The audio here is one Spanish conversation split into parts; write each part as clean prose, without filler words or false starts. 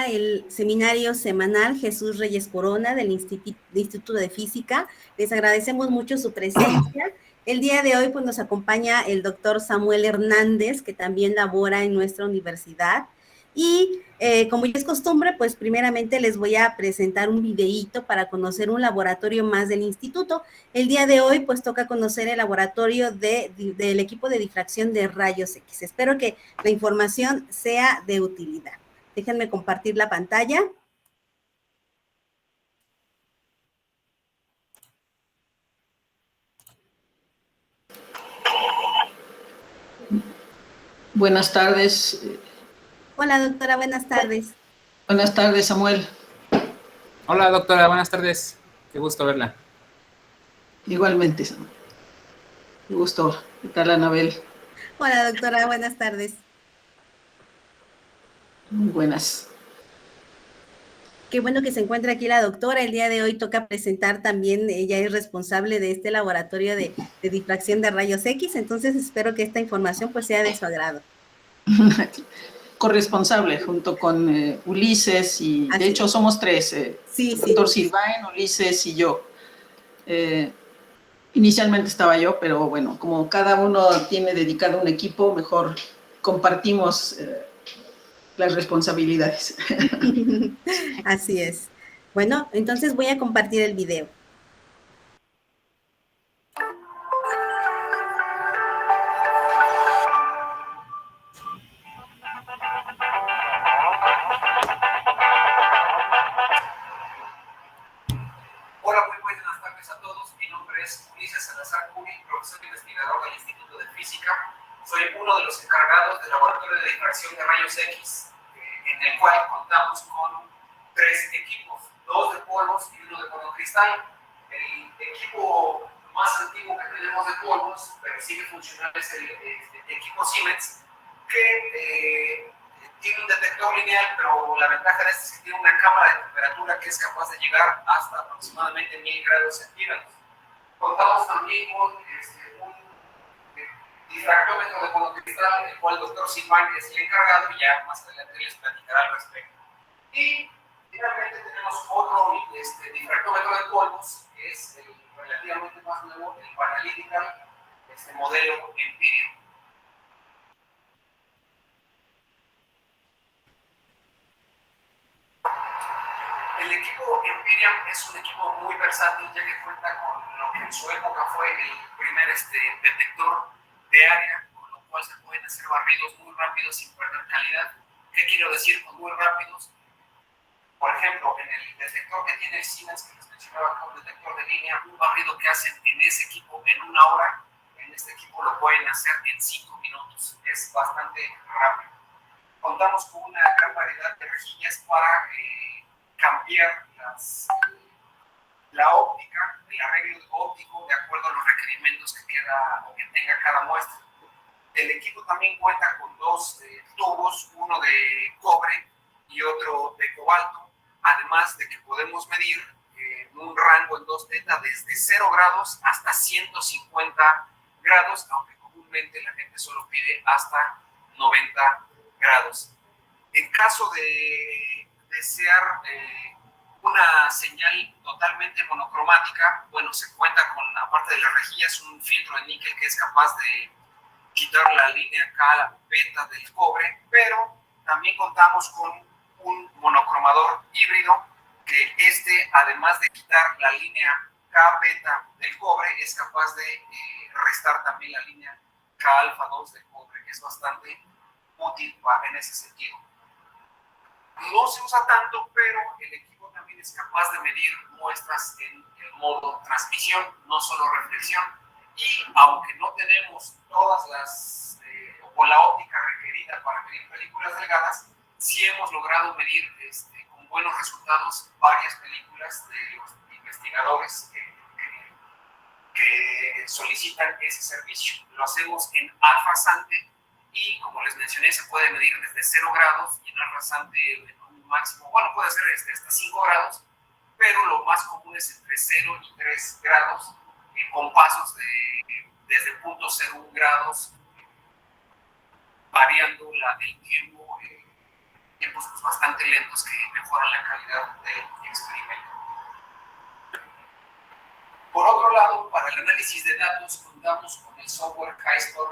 el seminario semanal Jesús Reyes Corona del Instituto de Física. Les agradecemos mucho su presencia. El día de hoy pues, nos acompaña el doctor Samuel Hernández, que también labora en nuestra universidad. Y como ya es costumbre, pues primeramente les voy a presentar un videíto para conocer un laboratorio más del instituto. El día de hoy pues toca conocer el laboratorio del equipo de difracción de rayos X. Espero que la información sea de utilidad. Déjenme compartir la pantalla. Buenas tardes. Hola, doctora, buenas tardes. Buenas tardes, Samuel. Hola, doctora, buenas tardes. Qué gusto verla. Igualmente, Samuel. Qué gusto. ¿Qué tal, Anabel? Hola, doctora, buenas tardes. Muy buenas. Qué bueno que se encuentra aquí la doctora. El día de hoy toca presentar también, ella es responsable de este laboratorio de difracción de rayos X, entonces espero que esta información pues sea de su agrado. Corresponsable junto con Ulises y de hecho somos tres, sí, doctor Silvain, Ulises y yo. Inicialmente estaba yo, pero bueno, como cada uno tiene dedicado un equipo, mejor compartimos las responsabilidades. Así es. Bueno, entonces voy a compartir el video. Hola, muy buenas tardes a todos. Mi nombre es Ulises Salazar Curi, profesor investigador del Instituto de Física. Soy uno de los encargados del laboratorio de difracción de rayos X, en el cual contamos con 3 equipos, 2 de polvos y 1 de monocristal. El equipo más antiguo que tenemos de polvos, pero sigue funcional, es el equipo Siemens, que tiene un detector lineal, pero la ventaja de este es que tiene una cámara de temperatura que es capaz de llegar hasta aproximadamente 1000 grados centígrados. Contamos también con un difractómetro de monocristal, el cual el doctor Silvain es el encargado y ya más adelante les platicará al respecto. Y finalmente tenemos otro difractómetro de polvos, que es el relativamente más nuevo, el Analytical modelo Empyrean. El equipo Empyrean es un equipo muy versátil, ya que cuenta con lo que en su época fue el primer detector de área, con lo cual se pueden hacer barridos muy rápidos sin perder calidad. ¿Qué quiero decir con muy rápidos? Por ejemplo, en el detector que tiene el Siemens, que les mencionaba acá, un detector de línea, un barrido que hacen en ese equipo en 1 hora, en este equipo lo pueden hacer en 5 minutos. Es bastante rápido. Contamos con una gran variedad de rejillas para cambiar la óptica, el arreglo óptico de acuerdo a los requerimientos que tenga cada muestra. El equipo también cuenta con 2 tubos, uno de cobre y otro de cobalto, además de que podemos medir en un rango en 2 θ desde 0 grados hasta 150 grados, aunque comúnmente la gente solo pide hasta 90 grados. En caso de desear una señal totalmente monocromática, bueno, se cuenta con, aparte de las rejillas, un filtro de níquel que es capaz de quitar la línea K beta del cobre, pero también contamos con un monocromador híbrido que además de quitar la línea K beta del cobre, es capaz de restar también la línea K alfa 2 del cobre, que es bastante útil en ese sentido. No se usa tanto, pero el equipo también es capaz de medir muestras en el modo transmisión, no solo reflexión. Y aunque no tenemos todas o la óptica requerida para medir películas delgadas, sí hemos logrado medir con buenos resultados varias películas de los investigadores que solicitan ese servicio. Lo hacemos en alfa rasante y, como les mencioné, se puede medir desde 0 grados y en alfa rasante en un máximo, bueno, puede ser hasta 5 grados, pero lo más común es entre 0 y 3 grados, con pasos desde 0.01 grados, variando el tiempo tiempos pues, bastante lentos que mejoran la calidad del experimento. Por otro lado, para el análisis de datos contamos con el software HiScore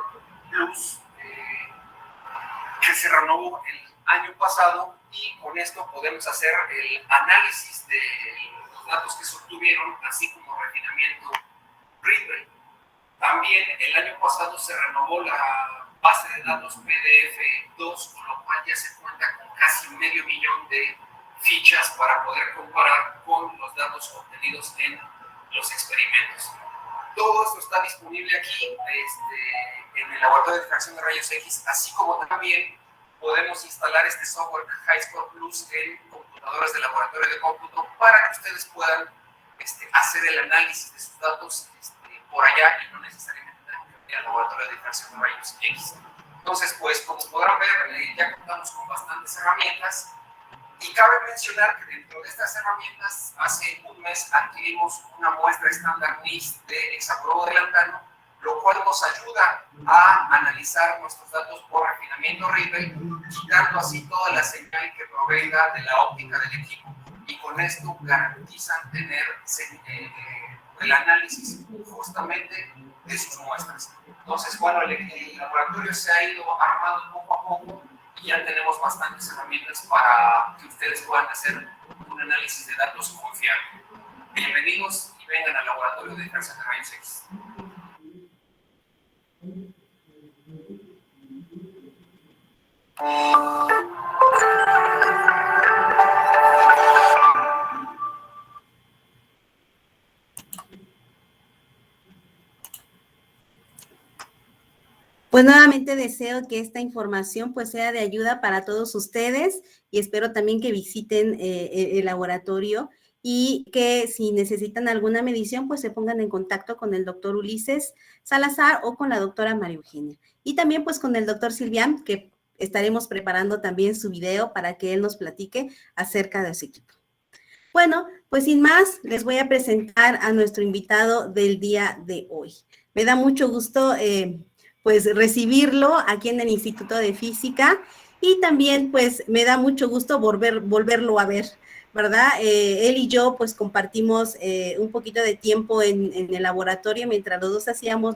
Plus, que se renovó el año pasado, y con esto podemos hacer el análisis de los datos que se obtuvieron, así como refinamiento Readway. También el año pasado se renovó la base de datos PDF2, con lo cual ya se cuenta con casi 500,000 de fichas para poder comparar con los datos obtenidos en los experimentos. Todo esto está disponible aquí en el laboratorio de extracción de rayos X, así como también podemos instalar este software HiScore Plus en computadoras de laboratorio de cómputo para que ustedes puedan hacer el análisis de sus datos por allá y no necesariamente tengan que ir al laboratorio de extracción de rayos X. Entonces, pues como podrán ver, ya contamos con bastantes herramientas. Y cabe mencionar que dentro de estas herramientas, hace un mes adquirimos una muestra estándar NIST de hexafluoruro de lantano, lo cual nos ayuda a analizar nuestros datos por refinamiento Readway, quitando así toda la señal que provenga de la óptica del equipo. Y con esto garantizan tener el análisis justamente de sus muestras. Entonces, bueno, el laboratorio se ha ido armando poco a poco, y ya tenemos bastantes herramientas para que ustedes puedan hacer un análisis de datos confiable. Bienvenidos y vengan al laboratorio de extracción de rayos X. Pues nuevamente deseo que esta información pues sea de ayuda para todos ustedes, y espero también que visiten el laboratorio, y que si necesitan alguna medición pues se pongan en contacto con el doctor Ulises Salazar o con la doctora María Eugenia, y también pues con el doctor Silvián, que estaremos preparando también su video para que él nos platique acerca de su equipo. Bueno, pues sin más, les voy a presentar a nuestro invitado del día de hoy. Me da mucho gusto pues recibirlo aquí en el Instituto de Física, y también pues me da mucho gusto volverlo a ver, ¿verdad? Él y yo pues compartimos un poquito de tiempo en el laboratorio mientras los dos hacíamos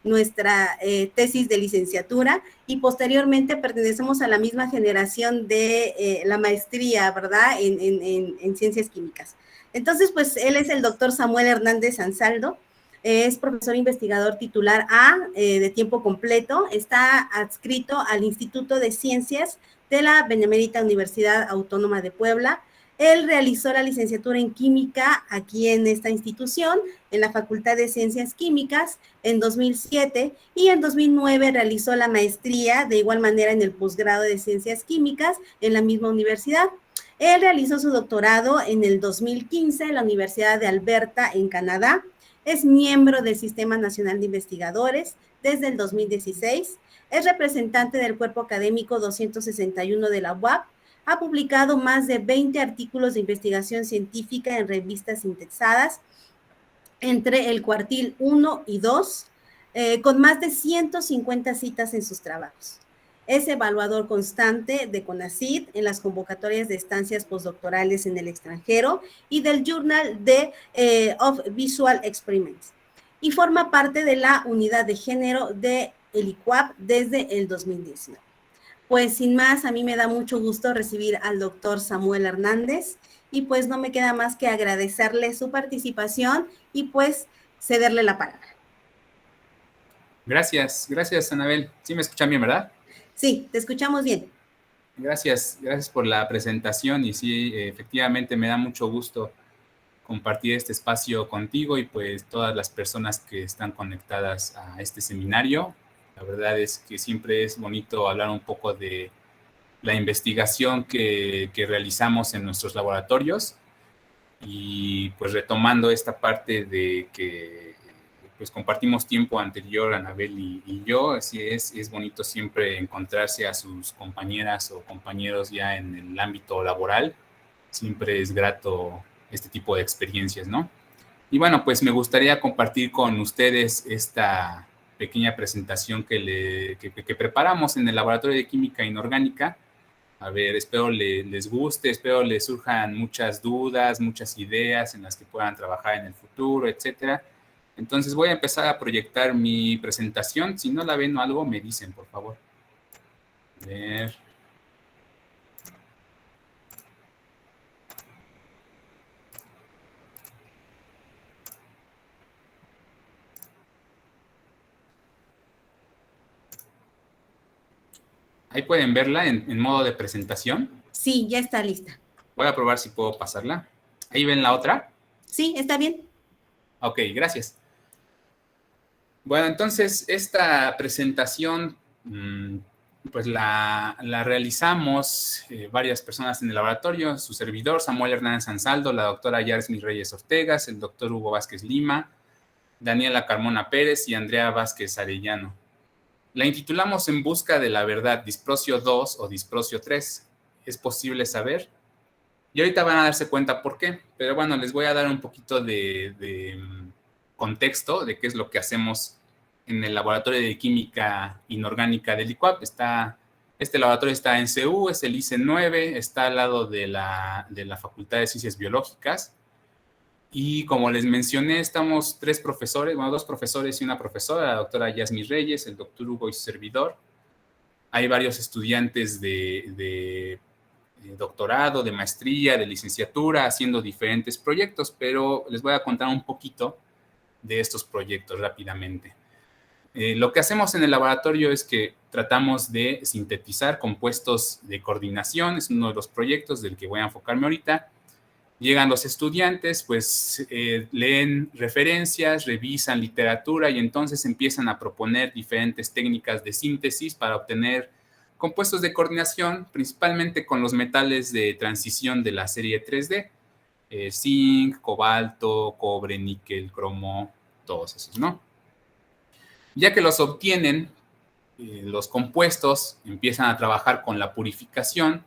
nuestra tesis de licenciatura, y posteriormente pertenecemos a la misma generación de la maestría, ¿verdad? En ciencias químicas. Entonces, pues él es el doctor Samuel Hernández Ansaldo. Es profesor investigador titular de tiempo completo, está adscrito al Instituto de Ciencias de la Benemérita Universidad Autónoma de Puebla. Él realizó la licenciatura en química aquí en esta institución, en la Facultad de Ciencias Químicas, en 2007, y en 2009 realizó la maestría, de igual manera en el posgrado de Ciencias Químicas, en la misma universidad. Él realizó su doctorado en el 2015 en la Universidad de Alberta, en Canadá. Es miembro del Sistema Nacional de Investigadores desde el 2016. Es representante del cuerpo académico 261 de la UAP. Ha publicado más de 20 artículos de investigación científica en revistas indexadas entre el cuartil 1 y 2, con más de 150 citas en sus trabajos. Es evaluador constante de CONACYT en las convocatorias de estancias postdoctorales en el extranjero y del Journal of Visual Experiments, y forma parte de la unidad de género de el ICUAP desde el 2019. Pues sin más, a mí me da mucho gusto recibir al doctor Samuel Hernández, y pues no me queda más que agradecerle su participación y pues cederle la palabra. Gracias, Anabel. Sí me escuchan bien, ¿verdad? Sí, te escuchamos bien. Gracias por la presentación, y sí, efectivamente me da mucho gusto compartir este espacio contigo y pues todas las personas que están conectadas a este seminario. La verdad es que siempre es bonito hablar un poco de la investigación que realizamos en nuestros laboratorios, y pues retomando esta parte de que pues compartimos tiempo anterior, Anabel y yo, así es bonito siempre encontrarse a sus compañeras o compañeros ya en el ámbito laboral. Siempre es grato este tipo de experiencias, ¿no? Y bueno, pues me gustaría compartir con ustedes esta pequeña presentación que preparamos en el Laboratorio de Química Inorgánica, A ver, espero les guste, espero les surjan muchas dudas, muchas ideas en las que puedan trabajar en el futuro, etcétera. Entonces voy a empezar a proyectar mi presentación. Si no la ven o algo, me dicen, por favor. A ver. Ahí pueden verla en modo de presentación. Sí, ya está lista. Voy a probar si puedo pasarla. ¿Ahí ven la otra? Sí, está bien. Ok, gracias. Bueno, entonces esta presentación pues la realizamos varias personas en el laboratorio, su servidor Samuel Hernández Ansaldo, la doctora Yarsmi Reyes Ortegas, el doctor Hugo Vázquez Lima, Daniela Carmona Pérez y Andrea Vázquez Arellano. La intitulamos En busca de la verdad, Disprocio 2 o Disprocio 3. ¿Es posible saber? Y ahorita van a darse cuenta por qué, pero bueno, les voy a dar un poquito de contexto de qué es lo que hacemos en el laboratorio de química inorgánica del ICUAP. Este laboratorio está en CU, es el ICE 9, está al lado de la Facultad de Ciencias Biológicas. Y como les mencioné, estamos dos profesores y una profesora, la doctora Yasmi Reyes, el doctor Hugo y su servidor. Hay varios estudiantes de doctorado, de maestría, de licenciatura, haciendo diferentes proyectos, pero les voy a contar un poquito de estos proyectos rápidamente. Lo que hacemos en el laboratorio es que tratamos de sintetizar compuestos de coordinación, es uno de los proyectos del que voy a enfocarme ahorita. Llegan los estudiantes, pues leen referencias, revisan literatura y entonces empiezan a proponer diferentes técnicas de síntesis para obtener compuestos de coordinación, principalmente con los metales de transición de la serie 3D, zinc, cobalto, cobre, níquel, cromo, todos esos, ¿no? Ya que los obtienen, los compuestos empiezan a trabajar con la purificación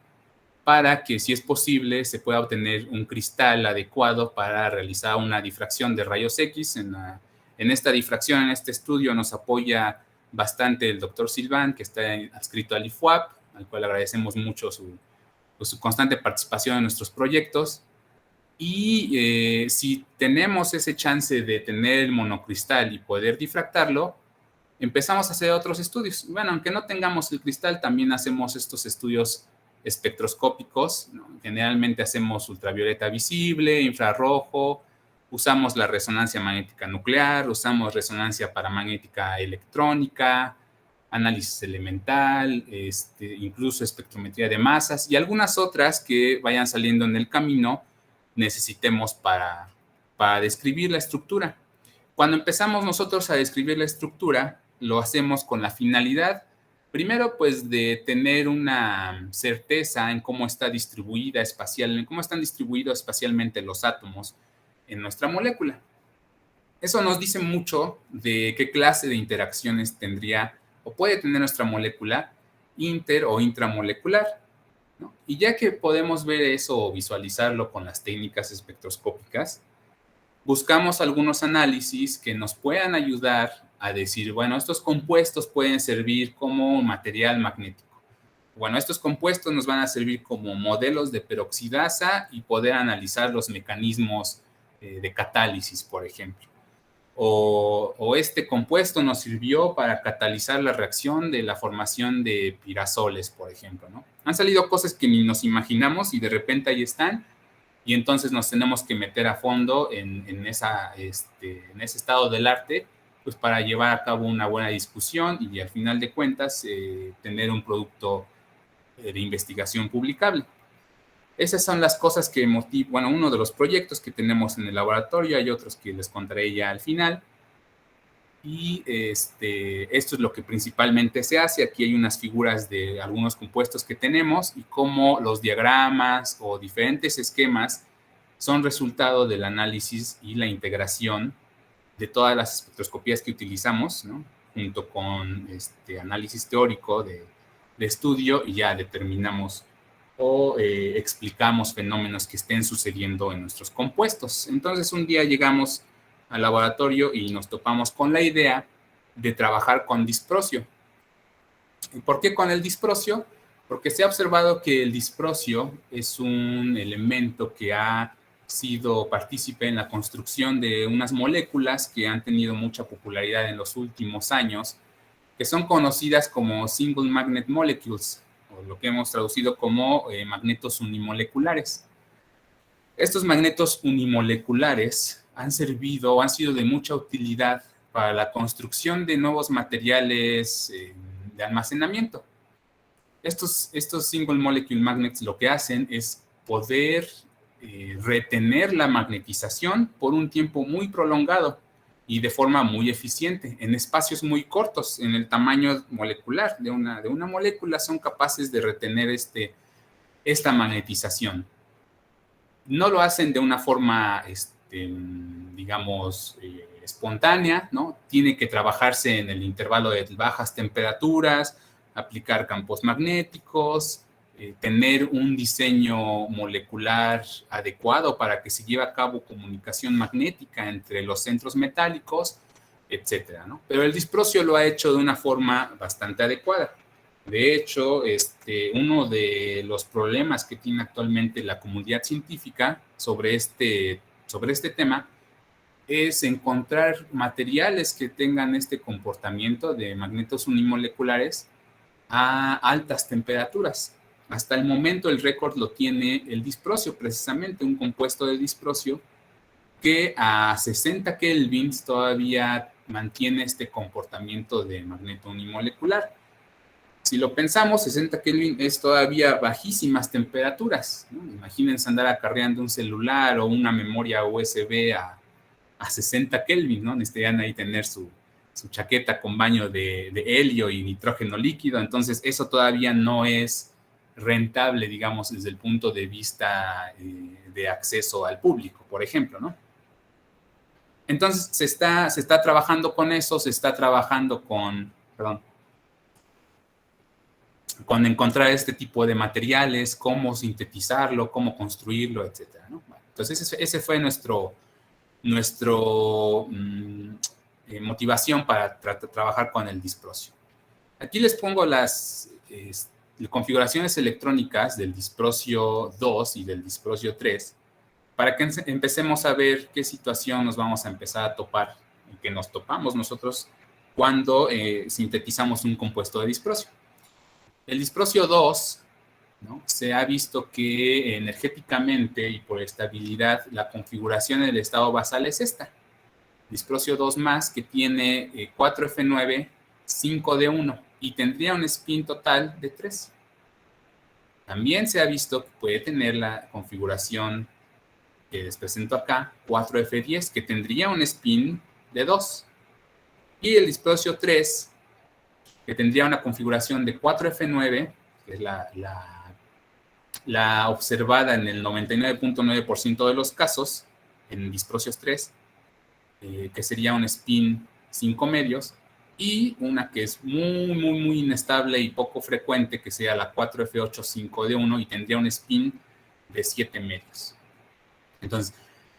para que, si es posible, se pueda obtener un cristal adecuado para realizar una difracción de rayos X. En esta difracción, en este estudio, nos apoya bastante el doctor Silván, que está adscrito al IFUAP, al cual agradecemos mucho su constante participación en nuestros proyectos. Y si tenemos ese chance de tener el monocristal y poder difractarlo, empezamos a hacer otros estudios. Bueno, aunque no tengamos el cristal, también hacemos estos estudios espectroscópicos, ¿no? Generalmente hacemos ultravioleta visible, infrarrojo, usamos la resonancia magnética nuclear, usamos resonancia paramagnética electrónica, análisis elemental, incluso espectrometría de masas y algunas otras que vayan saliendo en el camino necesitemos para describir la estructura. Cuando empezamos nosotros a describir la estructura, lo hacemos con la finalidad, primero, pues, de tener una certeza en cómo está distribuida en cómo están distribuidos espacialmente los átomos en nuestra molécula. Eso nos dice mucho de qué clase de interacciones tendría o puede tener nuestra molécula inter o intramolecular, ¿no? Y ya que podemos ver eso o visualizarlo con las técnicas espectroscópicas, buscamos algunos análisis que nos puedan ayudar a decir, bueno, estos compuestos pueden servir como material magnético. Bueno, estos compuestos nos van a servir como modelos de peroxidasa y poder analizar los mecanismos de catálisis, por ejemplo. O este compuesto nos sirvió para catalizar la reacción de la formación de pirazoles, por ejemplo, ¿no? Han salido cosas que ni nos imaginamos y de repente ahí están, y entonces nos tenemos que meter a fondo en ese estado del arte, pues para llevar a cabo una buena discusión y al final de cuentas tener un producto de investigación publicable. Esas son las cosas que motivan, uno de los proyectos que tenemos en el laboratorio, hay otros que les contaré ya al final. Y esto es lo que principalmente se hace. Aquí hay unas figuras de algunos compuestos que tenemos y cómo los diagramas o diferentes esquemas son resultado del análisis y la integración de todas las espectroscopías que utilizamos, ¿no? Junto con análisis teórico de estudio, y ya determinamos o explicamos fenómenos que estén sucediendo en nuestros compuestos. Entonces, un día llegamos al laboratorio y nos topamos con la idea de trabajar con disprocio. ¿Y por qué con el disprocio? Porque se ha observado que el disprosio es un elemento que ha sido partícipe en la construcción de unas moléculas que han tenido mucha popularidad en los últimos años, que son conocidas como single magnet molecules, o lo que hemos traducido como magnetos unimoleculares. Estos magnetos unimoleculares han servido o han sido de mucha utilidad para la construcción de nuevos materiales de almacenamiento. Estos single molecule magnets lo que hacen es poder retener la magnetización por un tiempo muy prolongado y de forma muy eficiente, en espacios muy cortos, en el tamaño molecular de una molécula, son capaces de retener esta magnetización. No lo hacen de una forma, digamos, espontánea, ¿no? Tiene que trabajarse en el intervalo de bajas temperaturas, aplicar campos magnéticos, tener un diseño molecular adecuado para que se lleve a cabo comunicación magnética entre los centros metálicos, etcétera, ¿no? Pero el disprosio lo ha hecho de una forma bastante adecuada. De hecho, uno de los problemas que tiene actualmente la comunidad científica sobre este tema es encontrar materiales que tengan este comportamiento de magnetos unimoleculares a altas temperaturas. Hasta el momento el récord lo tiene el disprosio, precisamente un compuesto de disprosio que a 60 kelvins todavía mantiene este comportamiento de magneto unimolecular. Si lo pensamos, 60 Kelvin es todavía bajísimas temperaturas, ¿no? Imagínense andar acarreando un celular o una memoria USB a 60 Kelvin, ¿no? Necesitarían ahí tener su chaqueta con baño de helio y nitrógeno líquido. Entonces, eso todavía no es rentable, digamos, desde el punto de vista de acceso al público, por ejemplo, ¿no? Entonces, se está trabajando con eso, se está trabajando con encontrar este tipo de materiales, cómo sintetizarlo, cómo construirlo, etcétera, ¿no? Bueno, entonces, ese fue nuestro motivación para trabajar con el disprosio. Aquí les pongo las configuraciones electrónicas del disprosio 2 y del disprosio 3 para que empecemos a ver qué situación nos vamos a empezar a topar y que nos topamos nosotros cuando sintetizamos un compuesto de disprosio. El disprosio 2, ¿no? Se ha visto que energéticamente y por estabilidad la configuración del estado basal es esta. Disprosio 2 más, que tiene 4F9, 5D1 y tendría un spin total de 3. También se ha visto que puede tener la configuración que les presento acá, 4F10, que tendría un spin de 2. Y el disprosio 3, que tendría una configuración de 4F9, que es la observada en el 99.9% de los casos, en disprosios 3, que sería un spin 5 medios, y una que es muy inestable y poco frecuente, que sea la 4F8 5D1, y tendría un spin de 7 medios. Entonces,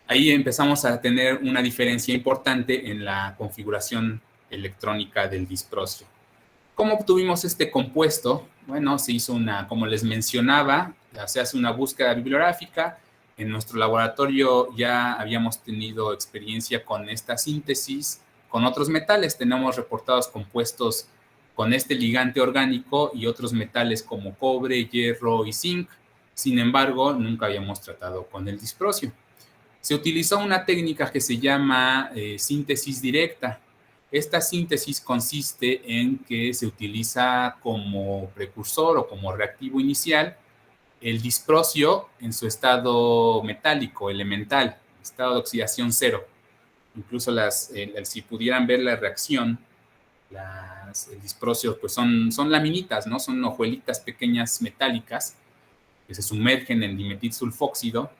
ahí empezamos a tener una diferencia importante en la configuración electrónica del disprosio. ¿Cómo obtuvimos este compuesto? Bueno, se hizo como les mencionaba, se hace una búsqueda bibliográfica. En nuestro laboratorio ya habíamos tenido experiencia con esta síntesis con otros metales. Tenemos reportados compuestos con este ligante orgánico y otros metales como cobre, hierro y zinc. Sin embargo, nunca habíamos tratado con el disprosio. Se utilizó una técnica que se llama síntesis directa. Esta síntesis consiste en que se utiliza como precursor o como reactivo inicial el disprosio en su estado metálico, elemental, estado de oxidación 0. Incluso si pudieran ver la reacción, el disprosio pues son laminitas, ¿no? Son hojuelitas pequeñas metálicas que se sumergen en dimetil sulfóxido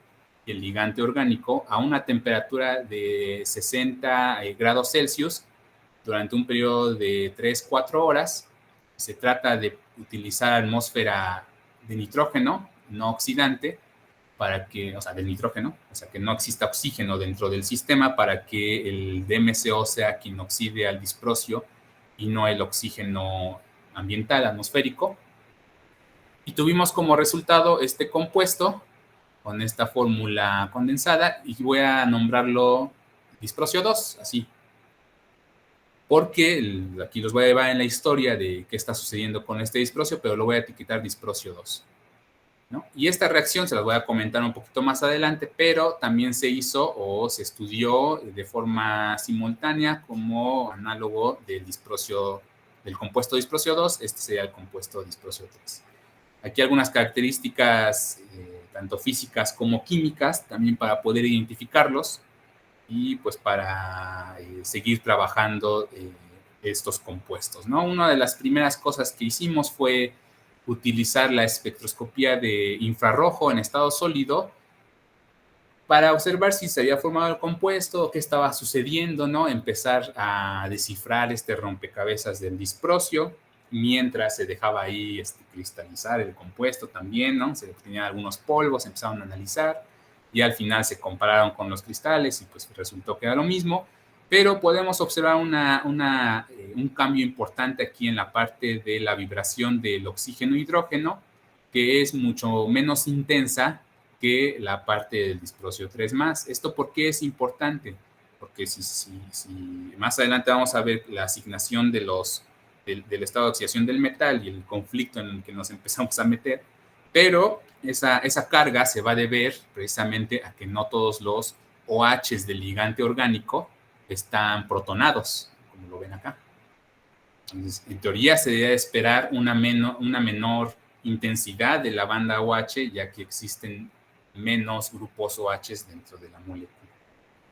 y el ligante orgánico a una temperatura de 60 grados Celsius durante un periodo de 3-4 horas. Se trata de utilizar atmósfera de nitrógeno no oxidante del nitrógeno, o sea, que no exista oxígeno dentro del sistema para que el DMCO sea quien oxide al disprosio y no el oxígeno ambiental, atmosférico. Y tuvimos como resultado este compuesto con esta fórmula condensada y voy a nombrarlo disprocio 2, así. Porque aquí los voy a llevar en la historia de qué está sucediendo con este disprocio, pero lo voy a etiquetar disprocio 2. ¿No? Y esta reacción se las voy a comentar un poquito más adelante, pero también se hizo o se estudió de forma simultánea como análogo del compuesto disprocio 2, este sería el compuesto disprocio 3. Aquí algunas características, tanto físicas como químicas, también para poder identificarlos y pues para seguir trabajando estos compuestos, ¿no? Una de las primeras cosas que hicimos fue utilizar la espectroscopía de infrarrojo en estado sólido para observar si se había formado el compuesto, qué estaba sucediendo, ¿no? Empezar a descifrar este rompecabezas del disprocio, mientras se dejaba ahí cristalizar el compuesto también, ¿no? Se obtenían algunos polvos, empezaron a analizar, y al final se compararon con los cristales y pues resultó que era lo mismo, pero podemos observar un cambio importante aquí en la parte de la vibración del oxígeno-hidrógeno, que es mucho menos intensa que la parte del disprocio 3+. ¿Esto por qué es importante? Porque si más adelante vamos a ver la asignación del estado de oxidación del metal y el conflicto en el que nos empezamos a meter, pero esa carga se va a deber precisamente a que no todos los OHs del ligante orgánico están protonados, como lo ven acá. Entonces, en teoría se debe esperar una menor intensidad de la banda OH, ya que existen menos grupos OHs dentro de la molécula.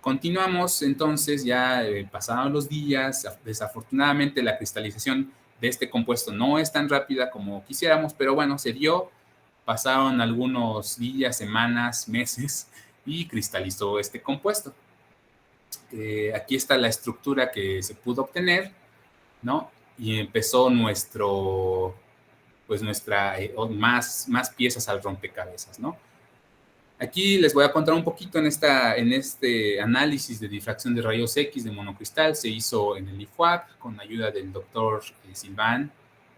Continuamos entonces, ya pasados los días, desafortunadamente la cristalización de este compuesto no es tan rápida como quisiéramos, pero bueno, se dio, pasaron algunos días, semanas, meses y cristalizó este compuesto. Aquí está la estructura que se pudo obtener, ¿no? Y empezó más piezas al rompecabezas, ¿no? Aquí les voy a contar un poquito en este análisis de difracción de rayos X de monocristal. Se hizo en el IFUAC con ayuda del doctor Silván.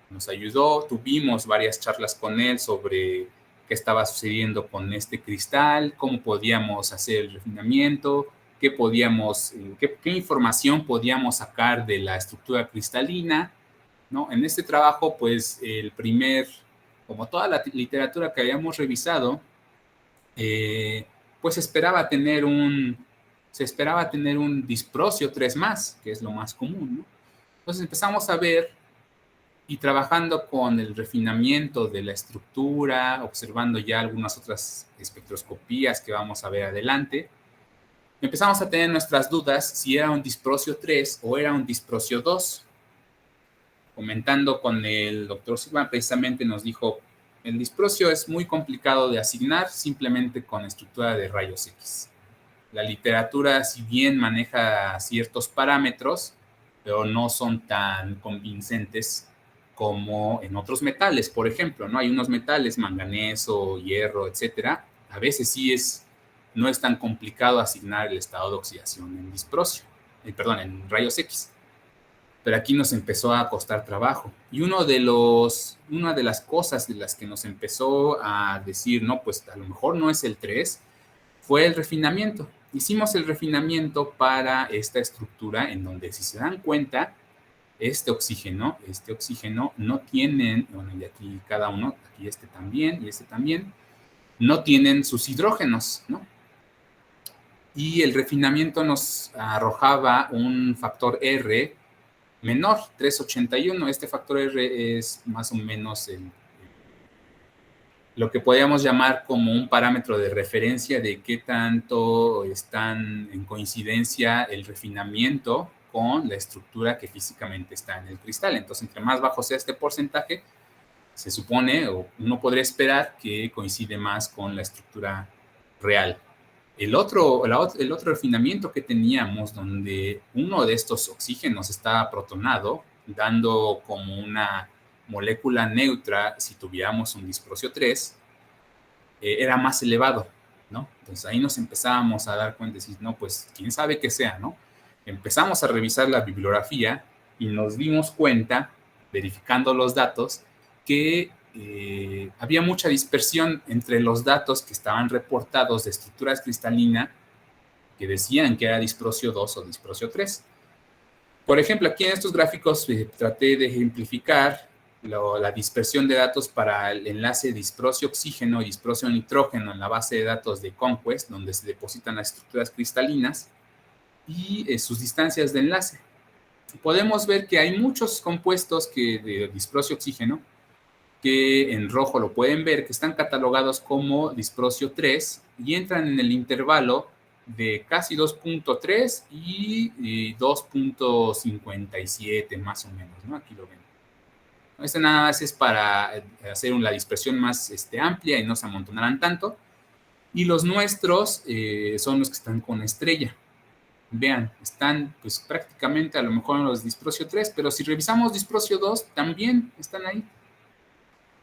Nos ayudó, tuvimos varias charlas con él sobre qué estaba sucediendo con este cristal, cómo podíamos hacer el refinamiento, qué información podíamos sacar de la estructura cristalina, ¿no? En este trabajo, pues, como toda la literatura que habíamos revisado, pues se esperaba tener un disprocio 3+, que es lo más común, ¿no? Entonces empezamos a ver y trabajando con el refinamiento de la estructura, observando ya algunas otras espectroscopías que vamos a ver adelante, empezamos a tener nuestras dudas si era un disprocio 3 o era un disprocio 2. Comentando con el doctor Silva, precisamente nos dijo, el disprocio es muy complicado de asignar simplemente con estructura de rayos X. La literatura, si bien maneja ciertos parámetros, pero no son tan convincentes como en otros metales, por ejemplo, ¿no? Hay unos metales, manganeso, hierro, etcétera. A veces sí no es tan complicado asignar el estado de oxidación en en rayos X. Pero aquí nos empezó a costar trabajo. Y una de las cosas de las que nos empezó a decir, no, pues a lo mejor no es el 3, fue el refinamiento. Hicimos el refinamiento para esta estructura en donde, si se dan cuenta, este oxígeno no tienen, bueno, y aquí cada uno, aquí este también y este también, no tienen sus hidrógenos, ¿no? Y el refinamiento nos arrojaba un factor R menor, 381. Este factor R es más o menos lo que podríamos llamar como un parámetro de referencia de qué tanto están en coincidencia el refinamiento con la estructura que físicamente está en el cristal. Entonces, entre más bajo sea este porcentaje, se supone, o uno podría esperar que coincide más con la estructura real. El otro refinamiento que teníamos, donde uno de estos oxígenos estaba protonado, dando como una molécula neutra si tuviéramos un disprocio 3, era más elevado, ¿no? Entonces ahí nos empezábamos a dar cuenta y decir, no, pues quién sabe qué sea, ¿no? Empezamos a revisar la bibliografía y nos dimos cuenta, verificando los datos, que había mucha dispersión entre los datos que estaban reportados de estructuras cristalinas que decían que era disprosio 2 o disprosio 3. Por ejemplo, aquí en estos gráficos traté de ejemplificar la dispersión de datos para el enlace disprosio-oxígeno y disprosio-nitrógeno en la base de datos de Conquest, donde se depositan las estructuras cristalinas, y sus distancias de enlace. Podemos ver que hay muchos compuestos de disprosio-oxígeno, que en rojo lo pueden ver, que están catalogados como disprosio 3 y entran en el intervalo de casi 2.3 y 2.57 más o menos, ¿no? Aquí lo ven. Este nada más es para hacer la dispersión más amplia y no se amontonarán tanto. Y los nuestros son los que están con estrella. Vean, están pues prácticamente a lo mejor en los disprosio 3, pero si revisamos disprosio 2, también están ahí.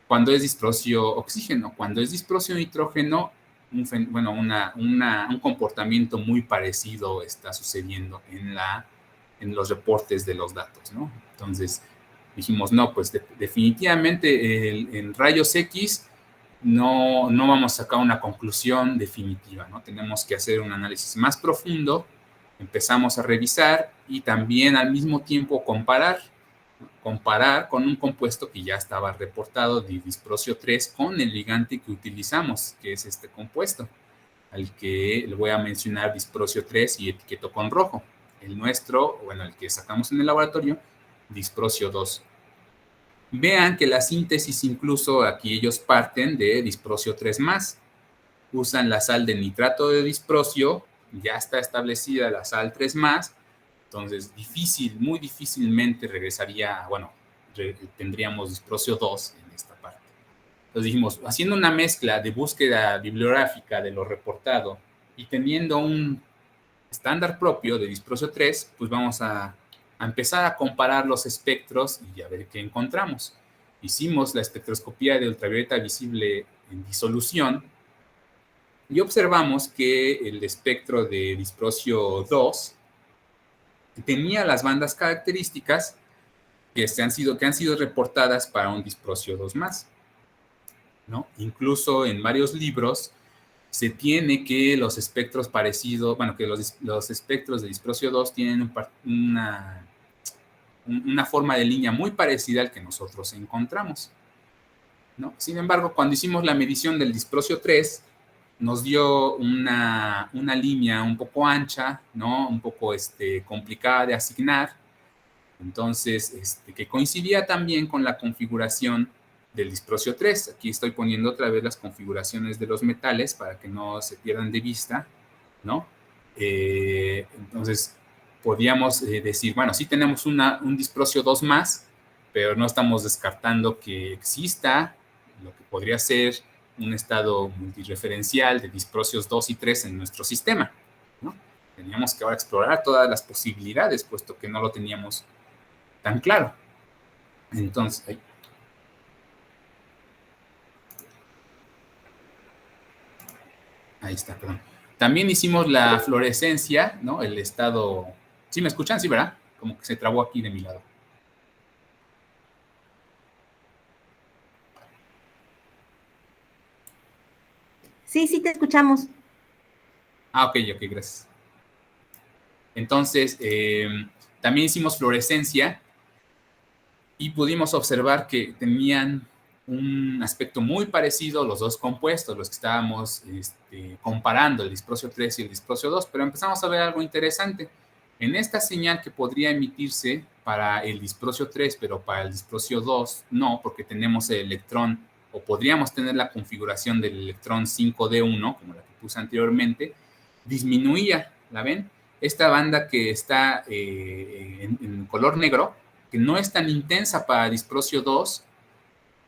Cuando es disprosio oxígeno, cuando es disprosio nitrógeno, un comportamiento muy parecido está sucediendo en los reportes de los datos, ¿no? Entonces dijimos, no, pues definitivamente en rayos X no vamos a sacar una conclusión definitiva, ¿no? Tenemos que hacer un análisis más profundo, empezamos a revisar y también al mismo tiempo comparar con un compuesto que ya estaba reportado de disprosio 3 con el ligante que utilizamos, que es este compuesto, al que le voy a mencionar disprosio 3 y etiqueto con rojo. El nuestro, bueno, el que sacamos en el laboratorio, disprosio 2. Vean que la síntesis incluso aquí ellos parten de disprosio 3 más. Usan la sal de nitrato de disprosio, ya está establecida la sal 3 más, entonces muy difícilmente regresaría, bueno, tendríamos disprosio 2 en esta parte. Entonces dijimos, haciendo una mezcla de búsqueda bibliográfica de lo reportado y teniendo un estándar propio de disprosio 3, pues vamos a empezar a comparar los espectros y a ver qué encontramos. Hicimos la espectroscopía de ultravioleta visible en disolución y observamos que el espectro de disprosio 2 tenía las bandas características que han sido reportadas para un disprosio 2 más, ¿no? Incluso en varios libros se tiene que los espectros parecidos, bueno, que los espectros de disprosio 2 tienen una forma de línea muy parecida al que nosotros encontramos, ¿no? Sin embargo, cuando hicimos la medición del disprosio 3, nos dio una línea un poco ancha, ¿no? Un poco complicada de asignar, entonces, que coincidía también con la configuración del disprosio 3. Aquí estoy poniendo otra vez las configuraciones de los metales para que no se pierdan de vista, ¿no? Entonces, podíamos decir, bueno, sí tenemos un disprosio 2 más, pero no estamos descartando que exista lo que podría ser un estado multireferencial de disprosios 2 y 3 en nuestro sistema, ¿no? Teníamos que ahora explorar todas las posibilidades, puesto que no lo teníamos tan claro. Entonces, ahí está, perdón. También hicimos la fluorescencia, ¿no? El estado... ¿Sí me escuchan? Sí, ¿verdad? Como que se trabó aquí de mi lado. Sí, sí, te escuchamos. Ok, gracias. Entonces, también hicimos fluorescencia y pudimos observar que tenían un aspecto muy parecido los dos compuestos, los que estábamos comparando, el disprosio 3 y el disprosio 2, pero empezamos a ver algo interesante. En esta señal que podría emitirse para el disprosio 3, pero para el disprosio 2 no, porque tenemos el electrón, o podríamos tener la configuración del electrón 5D1, como la que puse anteriormente, disminuía, ¿la ven? Esta banda que está en color negro, que no es tan intensa para disprosio 2,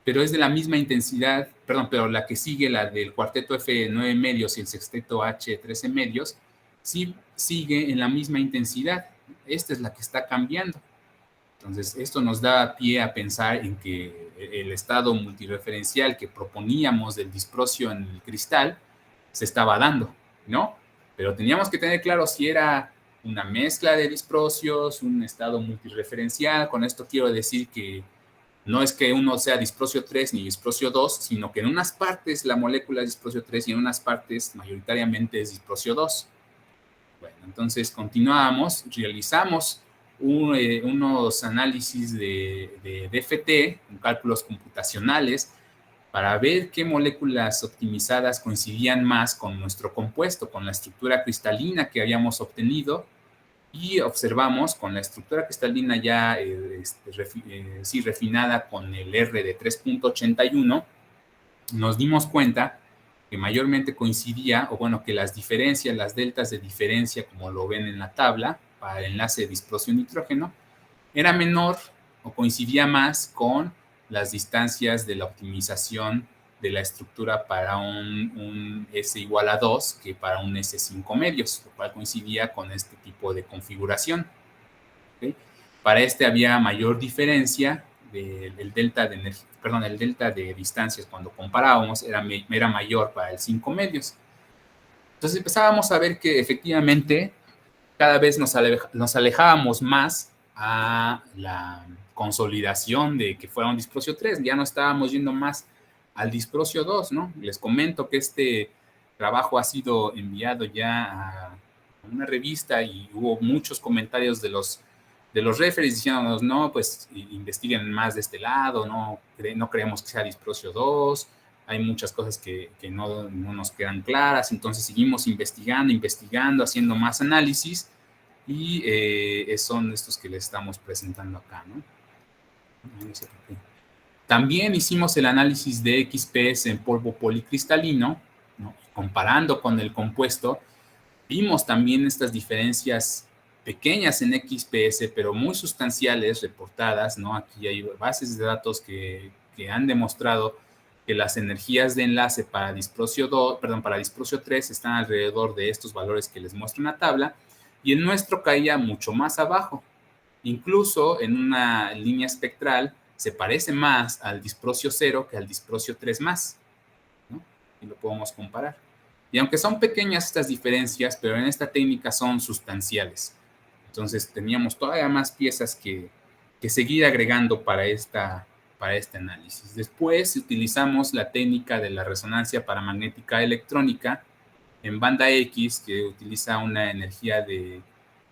pero es de la misma intensidad, perdón, pero la que sigue, la del cuarteto F9 medios y el sexteto H 13 medios, sí sigue en la misma intensidad. Esta es la que está cambiando. Entonces, esto nos da pie a pensar en que el estado multireferencial que proponíamos del disprosio en el cristal se estaba dando, ¿no? Pero teníamos que tener claro si era una mezcla de disprosios, un estado multireferencial. Con esto quiero decir que No es que uno sea disprosio 3 ni disprosio 2, sino que en unas partes la molécula es disprosio 3 y en unas partes mayoritariamente es disprosio 2. Bueno, entonces continuamos, realizamos unos análisis de DFT, con cálculos computacionales, para ver qué moléculas optimizadas coincidían más con nuestro compuesto, con la estructura cristalina que habíamos obtenido, y observamos con la estructura cristalina ya refinada con el R de 3.81, nos dimos cuenta que mayormente coincidía, o bueno, que las diferencias, las deltas de diferencia, como lo ven en la tabla, para el enlace de disprosio nitrógeno, era menor o coincidía más con las distancias de la optimización de la estructura para un S igual a 2 que para un S5 medios, lo cual coincidía con este tipo de configuración. ¿Okay? Para este había mayor diferencia del delta de energía, perdón, el delta de distancias cuando comparábamos era mayor para el 5 medios. Entonces empezábamos a ver que efectivamente cada vez nos alejábamos más a la consolidación de que fuera un disprosio 3, ya no estábamos yendo más al disprosio 2, ¿no? Les comento que este trabajo ha sido enviado ya a una revista y hubo muchos comentarios de los referees diciéndonos, no, pues investiguen más de este lado, no creemos que sea disprosio 2, hay muchas cosas que no nos quedan claras, entonces seguimos investigando, haciendo más análisis, y son estos que les estamos presentando acá, ¿no? No sé por qué. También hicimos el análisis de XPS en polvo policristalino, ¿no? Comparando con el compuesto, vimos también estas diferencias pequeñas en XPS, pero muy sustanciales reportadas, ¿no? Aquí hay bases de datos que han demostrado que las energías de enlace para disprosio 3 están alrededor de estos valores que les muestro en la tabla, y el nuestro caía mucho más abajo. Incluso en una línea espectral se parece más al disprosio 0 que al disprosio 3 más, ¿no? Y lo podemos comparar. Y aunque son pequeñas estas diferencias, pero en esta técnica son sustanciales. Entonces teníamos todavía más piezas que seguir agregando para este análisis. Después utilizamos la técnica de la resonancia paramagnética electrónica en banda X, que utiliza una energía de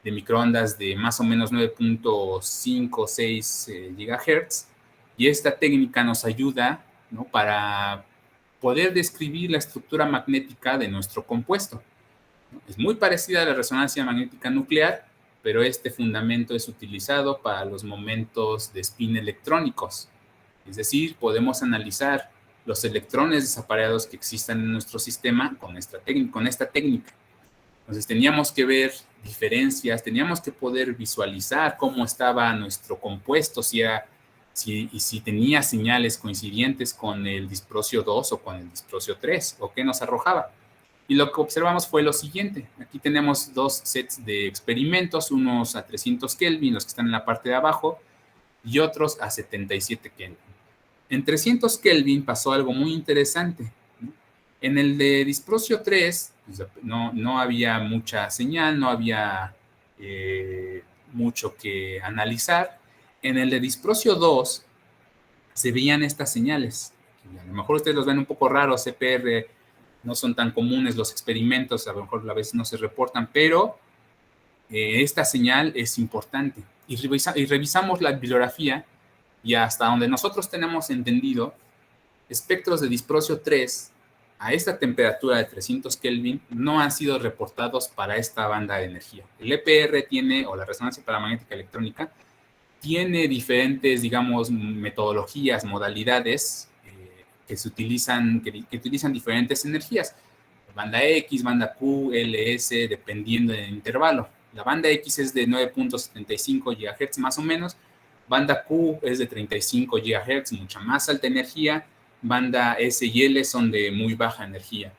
microondas de más o menos 9.56 GHz, y esta técnica nos ayuda, ¿no?, para poder describir la estructura magnética de nuestro compuesto. Es muy parecida a la resonancia magnética nuclear, pero este fundamento es utilizado para los momentos de spin electrónicos. Es decir, podemos analizar los electrones desapareados que existan en nuestro sistema con esta técnica. Entonces teníamos que ver diferencias, teníamos que poder visualizar cómo estaba nuestro compuesto, si tenía señales coincidentes con el disprosio 2 o con el disprosio 3, o qué nos arrojaba. Y lo que observamos fue lo siguiente. Aquí tenemos dos sets de experimentos, unos a 300 Kelvin, los que están en la parte de abajo, y otros a 77 Kelvin. En 300 Kelvin pasó algo muy interesante, ¿no? En el de disprosio 3, pues, no había mucha señal, no había mucho que analizar. En el de disprosio 2 se veían estas señales. A lo mejor ustedes los ven un poco raros, CPR, no son tan comunes los experimentos, a lo mejor a veces no se reportan, pero esta señal es importante. Y revisamos la bibliografía, y hasta donde nosotros tenemos entendido, espectros de disprosio 3 a esta temperatura de 300 Kelvin no han sido reportados para esta banda de energía. El EPR tiene, o la resonancia paramagnética electrónica, tiene diferentes, digamos, metodologías, modalidades que utilizan diferentes energías. Banda X, banda Q, LS, dependiendo del intervalo. La banda X es de 9.75 GHz más o menos. Banda Q es de 35 GHz, mucha más alta energía. Banda S y L son de muy baja energía.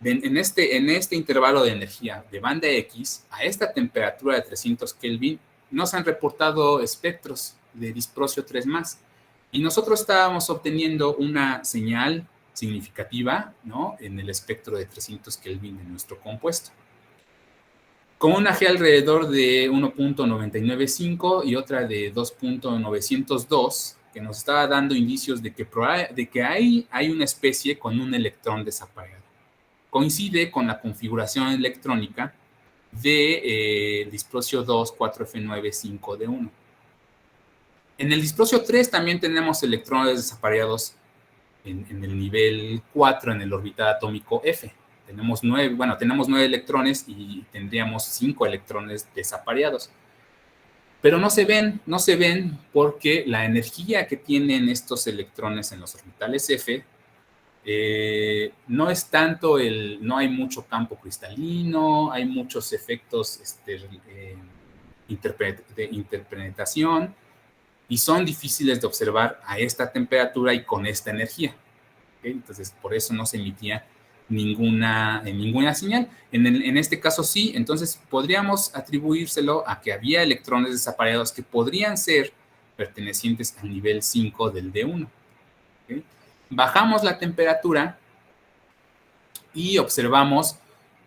En este intervalo de energía de banda X, a esta temperatura de 300 Kelvin, no se han reportado espectros de disprosio 3 más. Y nosotros estábamos obteniendo una señal significativa, ¿no?, en el espectro de 300 Kelvin de nuestro compuesto, con una G alrededor de 1.995 y otra de 2.902, que nos estaba dando indicios de que hay una especie con un electrón desapareado. Coincide con la configuración electrónica de disprosio 2, 4F9, 5D1. En el disprosio 3 también tenemos electrones desapareados en el nivel 4, en el orbital atómico F. Tenemos 9 electrones y tendríamos 5 electrones desapareados. Pero no se ven porque la energía que tienen estos electrones en los orbitales F no es tanto no hay mucho campo cristalino, hay muchos efectos de interpenetración y son difíciles de observar a esta temperatura y con esta energía. ¿Okay? Entonces, por eso no se emitía ninguna señal. En este caso sí, entonces podríamos atribuírselo a que había electrones desapareados que podrían ser pertenecientes al nivel 5 del D1. ¿Okay? Bajamos la temperatura y observamos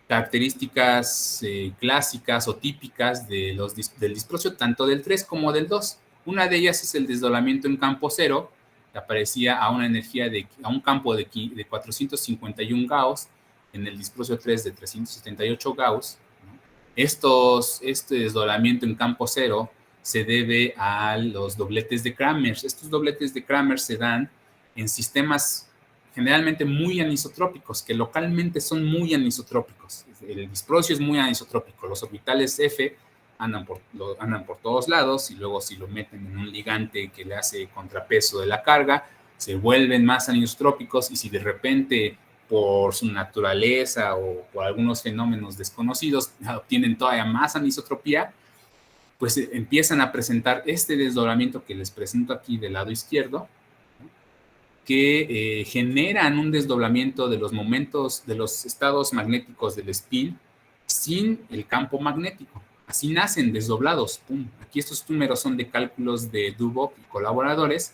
características clásicas o típicas del disprosio, tanto del 3 como del 2. Una de ellas es el desdoblamiento en campo cero, que aparecía a una energía a un campo de 451 Gauss, en el disprosio 3 de 378 Gauss. Este desdoblamiento en campo cero se debe a los dobletes de Kramer. Estos dobletes de Kramer se dan en sistemas generalmente muy anisotrópicos, que localmente son muy anisotrópicos. El disprosio es muy anisotrópico. Los orbitales F andan por todos lados y luego si lo meten en un ligante que le hace contrapeso de la carga, se vuelven más anisotrópicos y si de repente por su naturaleza o por algunos fenómenos desconocidos obtienen todavía más anisotropía, pues empiezan a presentar este desdoblamiento que les presento aquí del lado izquierdo, que generan un desdoblamiento de los momentos, de los estados magnéticos del spin sin el campo magnético. Así nacen desdoblados. ¡Pum! Aquí estos números son de cálculos de Dubok y colaboradores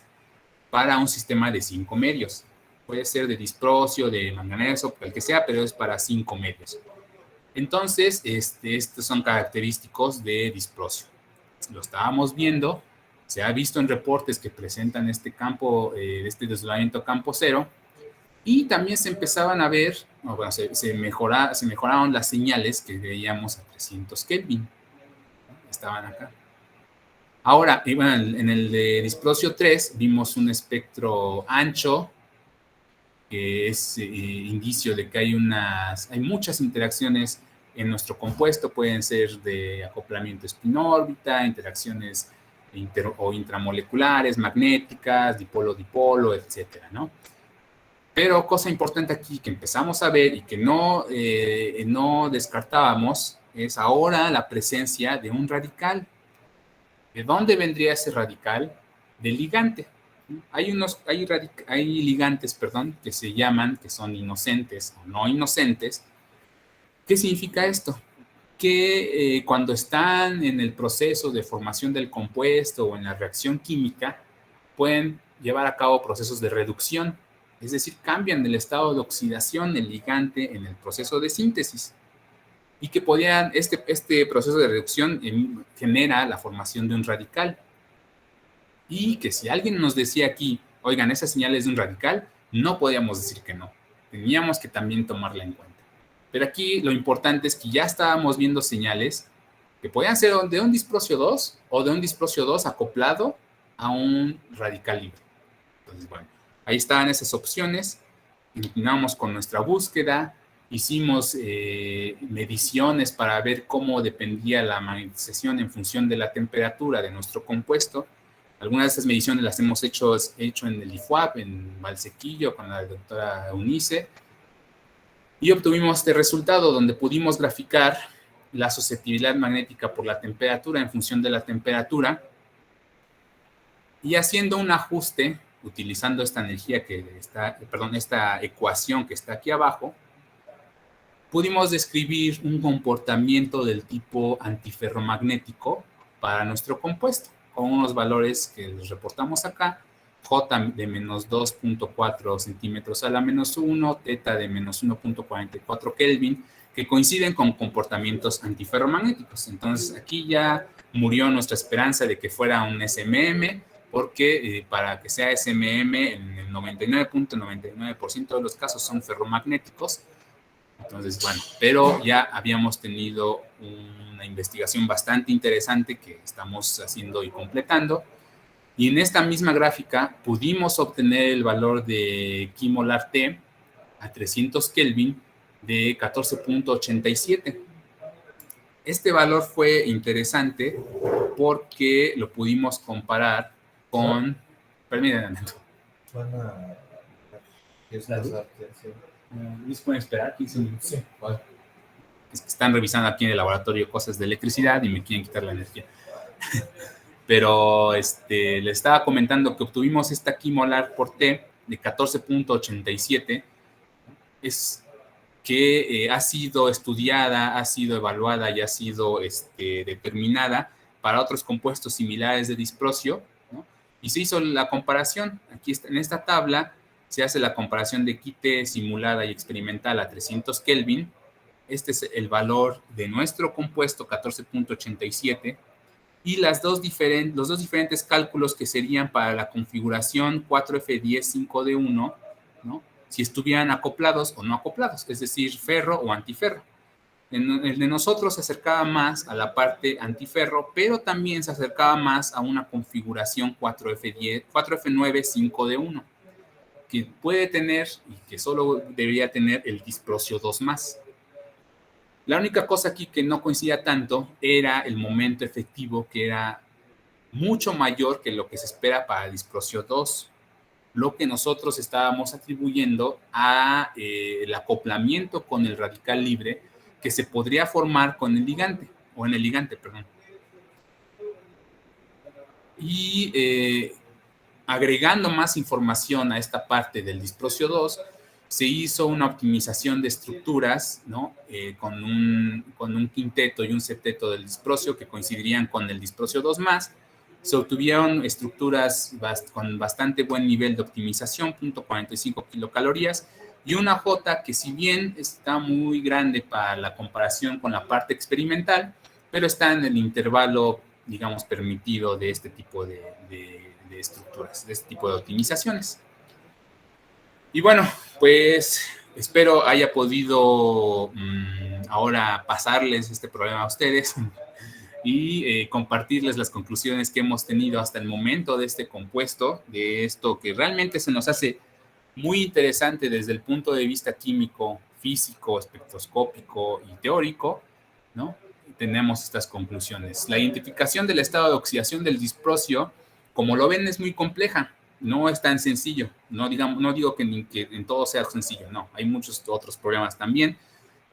para un sistema de 5 medios. Puede ser de disprosio, de manganeso, el que sea, pero es para 5 medios. Entonces, estos son característicos de disprosio. Lo estábamos viendo, se ha visto en reportes que presentan este campo, este desdoblamiento campo cero, y también se empezaban a ver, se mejoraron las señales que veíamos a 300 Kelvin. Estaban acá. Ahora, en el de disprosio 3 vimos un espectro ancho, que es indicio de que hay muchas interacciones en nuestro compuesto, pueden ser de acoplamiento spin-órbita, interacciones o intramoleculares, magnéticas, dipolo-dipolo, etcétera, ¿no? Pero cosa importante aquí que empezamos a ver y que no descartábamos es ahora la presencia de un radical. ¿De dónde vendría ese radical? Del ligante. Hay ligantes, que se llaman, que son inocentes o no inocentes. ¿Qué significa esto? Que cuando están en el proceso de formación del compuesto o en la reacción química, pueden llevar a cabo procesos de reducción, es decir, cambian el estado de oxidación del ligante en el proceso de síntesis. Y que este proceso de reducción genera la formación de un radical. Y que si alguien nos decía aquí, oigan, esa señal es de un radical, no podíamos decir que no. Teníamos que también tomarla en cuenta. Pero aquí lo importante es que ya estábamos viendo señales que podían ser de un disprosio 2 o de un disprosio 2 acoplado a un radical libre. Entonces, bueno, ahí estaban esas opciones. Continuamos con nuestra búsqueda. Hicimos mediciones para ver cómo dependía la magnetización en función de la temperatura de nuestro compuesto. Algunas de estas mediciones las hemos hecho en el IFUAP, en Valsequillo, con la doctora Eunice. Y obtuvimos este resultado donde pudimos graficar la susceptibilidad magnética por la temperatura en función de la temperatura. Y haciendo un ajuste, utilizando esta esta ecuación que está aquí abajo, pudimos describir un comportamiento del tipo antiferromagnético para nuestro compuesto, con unos valores que les reportamos acá, J de menos 2.4 centímetros a la menos 1, teta de menos 1.44 Kelvin, que coinciden con comportamientos antiferromagnéticos. Entonces, aquí ya murió nuestra esperanza de que fuera un SMM, porque para que sea SMM, en el 99.99% de los casos son ferromagnéticos. Entonces, bueno, pero ya habíamos tenido una investigación bastante interesante que estamos haciendo y completando. Y en esta misma gráfica pudimos obtener el valor de Quimolar T a 300 Kelvin de 14.87. Este valor fue interesante porque lo pudimos comparar con... Permítanme un momento. ¿Nos pueden esperar 15 minutos? Sí. Vale. Es que están revisando aquí en el laboratorio cosas de electricidad y me quieren quitar la energía. Pero les estaba comentando que obtuvimos esta Quimolar por T de 14.87. Es que ha sido estudiada, ha sido evaluada y ha sido determinada para otros compuestos similares de disprocio, ¿no? Y se hizo la comparación. Aquí en esta tabla se hace la comparación de QT simulada y experimental a 300 Kelvin. Este es el valor de nuestro compuesto 14.87 y los dos diferentes cálculos que serían para la configuración 4F10-5D1, ¿no? Si estuvieran acoplados o no acoplados, es decir, ferro o antiferro. El de nosotros se acercaba más a la parte antiferro, pero también se acercaba más a una configuración 4F9-5D1, que puede tener y que solo debería tener el disprocio 2+. La única cosa aquí que no coincidía tanto era el momento efectivo, que era mucho mayor que lo que se espera para el disprocio 2, lo que nosotros estábamos atribuyendo a el acoplamiento con el radical libre que se podría formar con el ligante, o en el ligante, perdón. Y agregando más información a esta parte del disprocio 2, se hizo una optimización de estructuras, ¿no? Con un quinteto y un septeto del disprocio que coincidirían con el disprocio 2+. Se obtuvieron estructuras con bastante buen nivel de optimización, 0.45 kilocalorías, y una J que si bien está muy grande para la comparación con la parte experimental, pero está en el intervalo, digamos, permitido de este tipo de estructuras, de este tipo de optimizaciones. Y bueno, pues espero haya podido ahora pasarles este problema a ustedes y compartirles las conclusiones que hemos tenido hasta el momento de este compuesto, de esto que realmente se nos hace muy interesante desde el punto de vista químico, físico, espectroscópico y teórico, ¿no? Tenemos estas conclusiones. La identificación del estado de oxidación del disprocio, como lo ven, es muy compleja. No es tan sencillo. No digo que en todo sea sencillo, no. Hay muchos otros problemas también,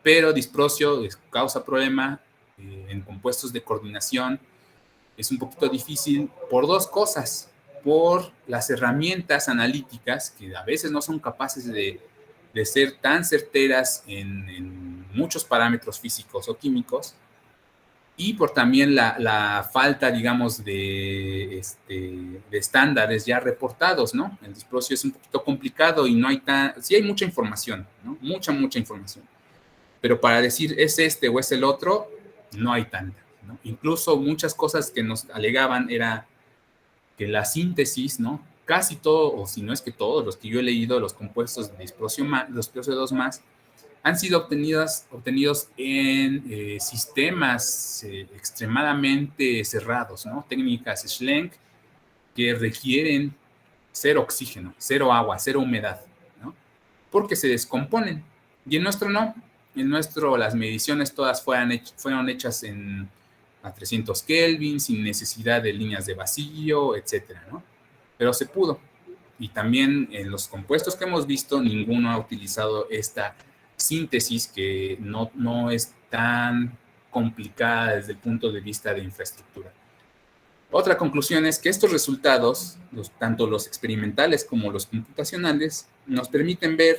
pero disprocio causa problema en compuestos de coordinación. Es un poquito difícil por dos cosas. Por las herramientas analíticas, que a veces no son capaces de ser tan certeras en muchos parámetros físicos o químicos, y por también la falta, digamos, de estándares ya reportados, ¿no? El disprocio es un poquito complicado y no hay sí hay mucha información, ¿no? Mucha información. Pero para decir es este o es el otro, no hay tanta, ¿no? Incluso muchas cosas que nos alegaban era que la síntesis, ¿no? Casi todo, o si no es que todos los que yo he leído, los compuestos de disprocio 2+, han sido obtenidos en sistemas extremadamente cerrados, ¿no? Técnicas Schlenk que requieren cero oxígeno, cero agua, cero humedad, ¿no? Porque se descomponen. Y en nuestro no. En nuestro las mediciones todas fueron hechas a 300 Kelvin, sin necesidad de líneas de vacío, etcétera, ¿no? Pero se pudo. Y también en los compuestos que hemos visto, ninguno ha utilizado esta síntesis que no es tan complicada desde el punto de vista de infraestructura. Otra conclusión es que estos resultados, tanto los experimentales como los computacionales, nos permiten ver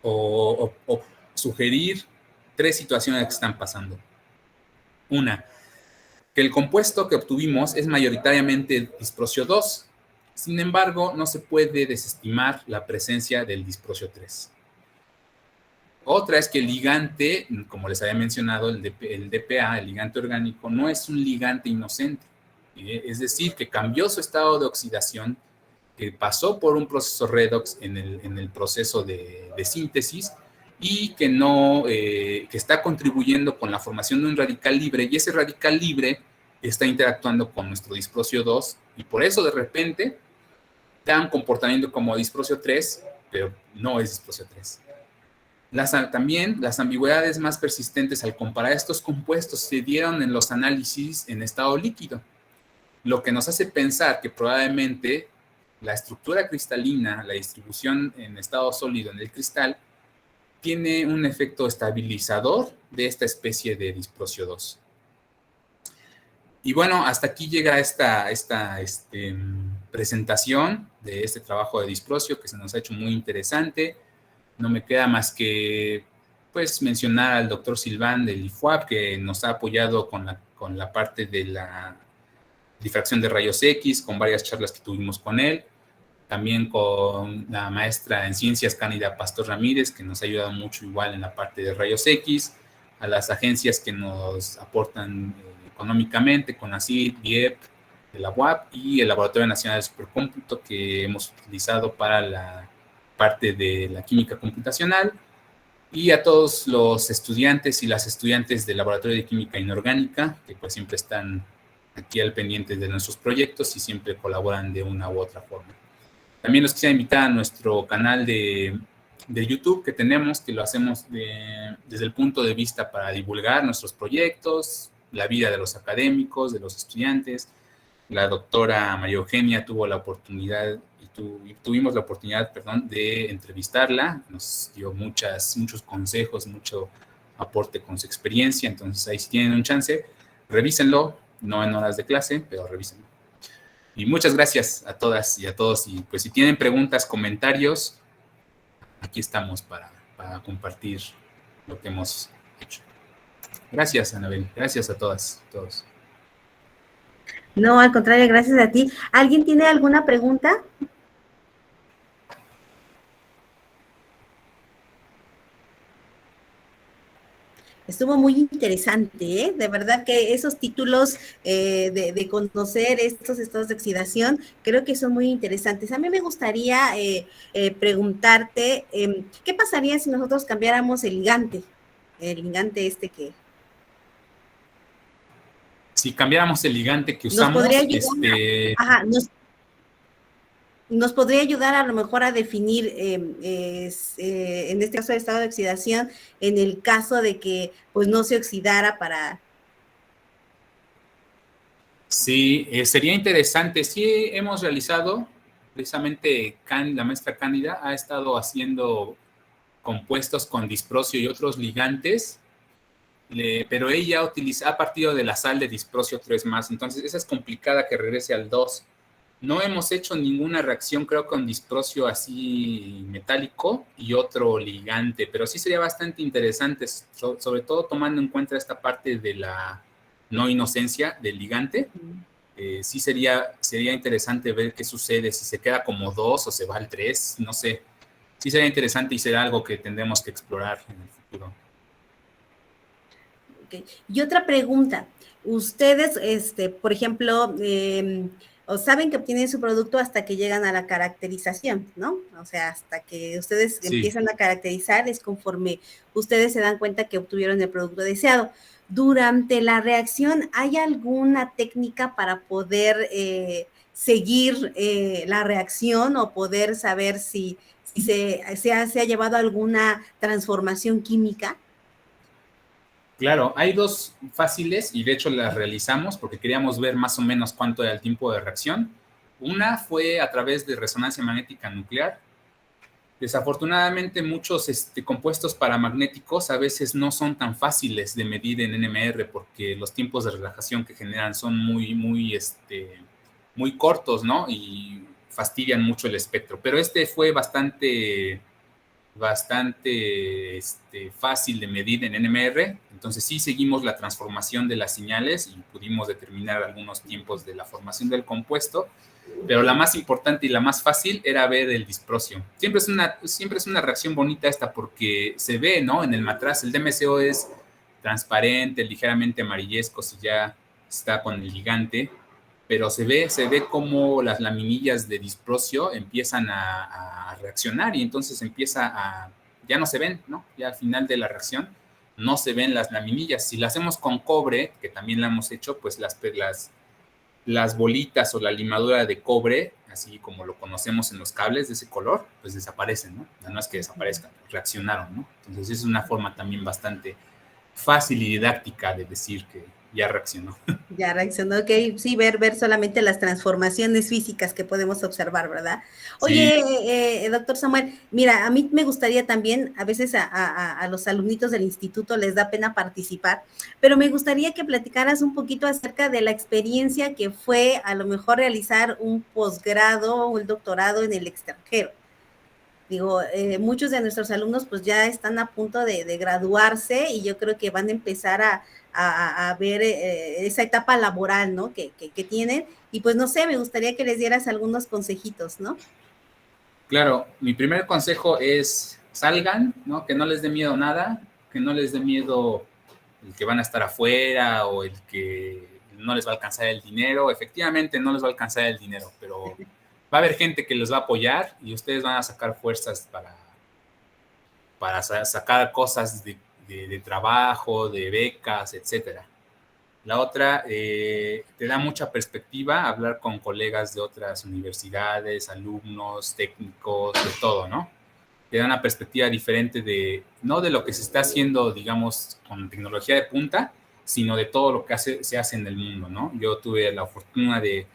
o sugerir tres situaciones que están pasando. Una, que el compuesto que obtuvimos es mayoritariamente disprocio 2. Sin embargo, no se puede desestimar la presencia del disprocio 3. Otra es que el ligante, como les había mencionado, el DPA, el ligante orgánico, no es un ligante inocente. Es decir, que cambió su estado de oxidación, que pasó por un proceso redox en el proceso de síntesis y que, que está contribuyendo con la formación de un radical libre, y ese radical libre está interactuando con nuestro disprosio 2, y por eso de repente da un comportamiento como disprosio 3, pero no es disprosio 3. También las ambigüedades más persistentes al comparar estos compuestos se dieron en los análisis en estado líquido, lo que nos hace pensar que probablemente la estructura cristalina, la distribución en estado sólido en el cristal, tiene un efecto estabilizador de esta especie de disprosio 2. Y bueno, hasta aquí llega esta presentación de este trabajo de disprosio, que se nos ha hecho muy interesante. No me queda más que pues mencionar al doctor Silván del IFUAP, que nos ha apoyado con la parte de la difracción de rayos X, con varias charlas que tuvimos con él. También con la maestra en ciencias Cándida Pastor Ramírez, que nos ha ayudado mucho igual en la parte de rayos X, a las agencias que nos aportan económicamente, CONACYT, IEP, de la UAP y el Laboratorio Nacional de Supercómputo, que hemos utilizado para la parte de la química computacional, y a todos los estudiantes y las estudiantes del Laboratorio de Química Inorgánica, que pues siempre están aquí al pendiente de nuestros proyectos y siempre colaboran de una u otra forma. También los quisiera invitar a nuestro canal de YouTube que tenemos, que lo hacemos desde el punto de vista para divulgar nuestros proyectos, la vida de los académicos, de los estudiantes. La doctora María Eugenia tuvo la oportunidad, tuvimos la oportunidad, de entrevistarla. Nos dio muchos consejos, mucho aporte con su experiencia. Entonces, ahí si tienen un chance, revísenlo, no en horas de clase, pero revísenlo. Y muchas gracias a todas y a todos. Y pues si tienen preguntas, comentarios, aquí estamos para compartir lo que hemos hecho. Gracias, Anabel. Gracias a todas, todos. No, al contrario, gracias a ti. ¿Alguien tiene alguna pregunta? Estuvo muy interesante, ¿eh? De verdad que esos títulos de conocer estos estados de oxidación, creo que son muy interesantes. A mí me gustaría preguntarte, ¿qué pasaría si nosotros cambiáramos el ligante? El ligante que... Si cambiáramos el ligante que usamos, nos podría ayudar, nos podría ayudar a lo mejor a definir, en este caso de estado de oxidación, en el caso de que pues no se oxidara para... Sí, sería interesante. Sí, hemos realizado, precisamente la maestra Cándida ha estado haciendo compuestos con disprosio y otros ligantes, pero ella ha partido de la sal de disprosio 3+, entonces esa es complicada que regrese al 2. No hemos hecho ninguna reacción, creo, con disprosio así metálico y otro ligante, pero sí sería bastante interesante, sobre todo tomando en cuenta esta parte de la no inocencia del ligante. Sí sería interesante ver qué sucede, si se queda como 2 o se va al 3, no sé. Sí sería interesante y será algo que tendremos que explorar en el futuro. Okay. Y otra pregunta, ustedes, por ejemplo, o saben que obtienen su producto hasta que llegan a la caracterización, ¿no? O sea, hasta que ustedes empiezan a caracterizar es conforme ustedes se dan cuenta que obtuvieron el producto deseado. Durante la reacción, ¿hay alguna técnica para poder seguir la reacción o poder saber si se ha llevado alguna transformación química? Claro, hay dos fáciles y de hecho las realizamos porque queríamos ver más o menos cuánto era el tiempo de reacción. Una fue a través de resonancia magnética nuclear. Desafortunadamente muchos compuestos paramagnéticos a veces no son tan fáciles de medir en NMR porque los tiempos de relajación que generan son muy cortos, ¿no? Y fastidian mucho el espectro. Pero fue bastante fácil de medir en NMR, entonces sí seguimos la transformación de las señales y pudimos determinar algunos tiempos de la formación del compuesto, pero la más importante y la más fácil era ver el disprosio. Siempre es una reacción bonita esta porque se ve, ¿no? En el matraz el DMSO es transparente, ligeramente amarillesco si ya está con el ligante, pero se ve cómo las laminillas de disprosio empiezan a reaccionar y entonces ya no se ven, ¿no? Ya al final de la reacción no se ven las laminillas. Si la hacemos con cobre, que también la hemos hecho, pues las bolitas o la limadura de cobre, así como lo conocemos en los cables de ese color, pues desaparecen, ¿no? No es que desaparezcan, reaccionaron, ¿no? Entonces es una forma también bastante fácil y didáctica de decir que ya reaccionó. Ya reaccionó, ok, sí, ver solamente las transformaciones físicas que podemos observar, ¿verdad? Oye, Sí. Doctor Samuel, mira, a mí me gustaría también, a veces a los alumnitos del instituto les da pena participar, pero me gustaría que platicaras un poquito acerca de la experiencia que fue a lo mejor realizar un posgrado o un doctorado en el extranjero. Digo, muchos de nuestros alumnos pues ya están a punto de graduarse y yo creo que van a empezar a ver esa etapa laboral, ¿no? Que tienen. Y pues no sé, me gustaría que les dieras algunos consejitos, ¿no? Claro, mi primer consejo es salgan, ¿no? Que no les dé miedo nada, que no les dé miedo el que van a estar afuera o el que no les va a alcanzar el dinero. Efectivamente no les va a alcanzar el dinero, pero va a haber gente que les va a apoyar y ustedes van a sacar fuerzas para sacar cosas de trabajo, de becas, etcétera. La otra, te da mucha perspectiva hablar con colegas de otras universidades, alumnos, técnicos, de todo, ¿no? Te da una perspectiva diferente no de lo que se está haciendo, digamos, con tecnología de punta, sino de todo lo que se hace en el mundo, ¿no? Yo tuve la fortuna de